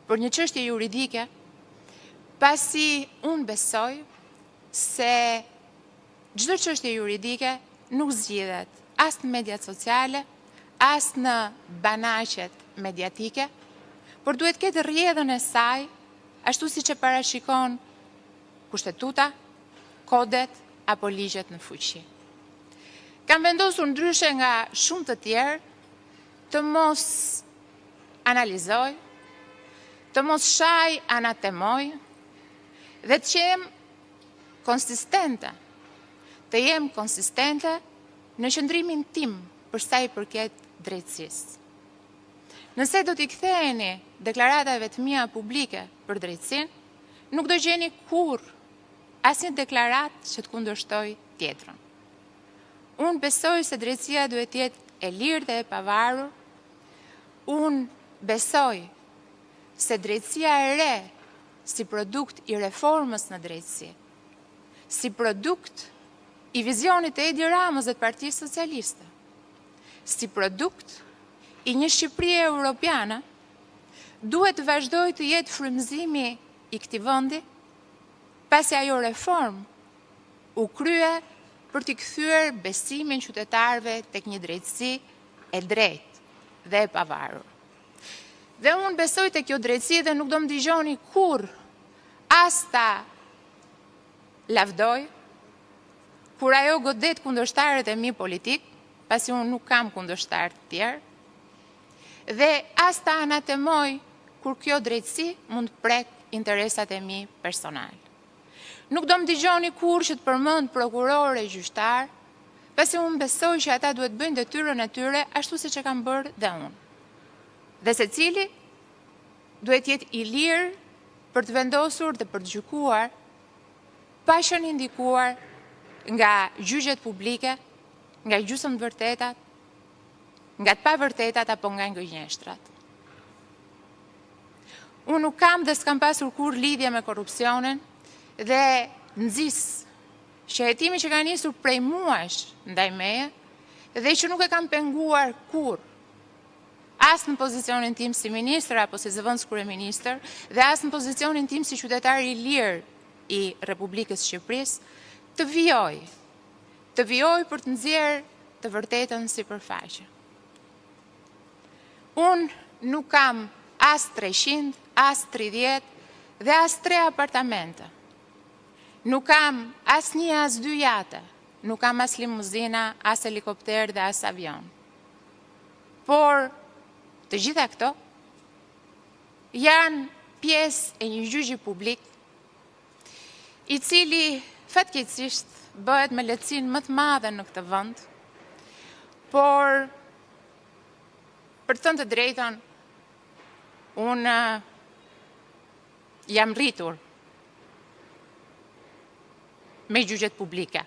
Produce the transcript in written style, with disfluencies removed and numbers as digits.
për një çështje juridike, pasi unë besoj se çdo çështje juridike nuk zgjidhet as në mediat sociale, as në banaqet mediatike, por duhet ketë rrjedhën e saj, ashtu siç e parashikon kushtetuta, kodet apo ligjet në fuqi. Kam vendosur ndryshe nga shumë të tjerë të mos analizoj, të mos shaj anatemoj dhe të jem konsistente, në qëndrimin tim për sa i përket drejtësisë. Nëse do t'i ktheheni deklaratave të mia publike për drejtësinë, nuk do gjeni kurrë asnjë deklaratë që të kundërshtoj tjetrën. Unë besoj se drejtësia duhet të jetë e lirë dhe e pavarur. Unë besoj se drejtësia e re, si produkt i reformës në drejtësi, si produkt i vizionit e Edi Ramës dhe të Partisë Socialiste, si produkt i një Shqipërie europiane, duhet të vazhdoj të jetë frymëzimi i këtij vendi, pasi ajo reform u krye për t'i kthyer besimin qytetarëve tek një drejtësi e drejtë dhe e pavarur. Dhe unë besoj tek kjo drejtësi dhe nuk do më dëgjoni kurrë as ta lavdoj, kur ajo godet kundërshtarët e mi politik, pasi unë nuk kam kundërshtarë të tjerë, dhe as ta anatemoj kur kjo drejtësi mund të prek interesat e mi personal. Nuk do më dëgjoni kurrë që të përmend prokurorë e gjyqtar, pasi unë besoj që ata duhet bëjnë detyrën e tyre ashtu siç e kam bërë dhe unë. Dhe secili duhet jetë i lirë për të vendosur dhe për të gjykuar pa qenë indikuar nga gjyqjet publike, nga gjysmëvërtetat, nga të pavërtetat apo nga gënjeshtrat. Unë nuk kam dhe s'kam pasur kurrë lidhje me korrupsionin dhe nxis shëhetimi që ka nisur prej muajsh ndaj meje dhe që nuk e kam penguar kurrë, as në pozicionin tim si ministër apo si zëvendës kryeministër dhe as në pozicionin tim si qytetar i lirë i Republikës Shqipërisë, të vijoj për të nxjerrë të vërtetën sipërfaqe. Unë nuk kam as 300, as 30 dhe as 3 apartamente. Nuk kam as 1, as 2 jate, nuk kam as limuzina, as helikopter dhe as avion. Por të gjitha këto janë pjesë e një gjyqi publik, i cili fatkeqësisht bëhet me lehtësinë më të madhe në këtë vend, por për të thënë të drejtën, unë jam rritur me gjyqjet publike.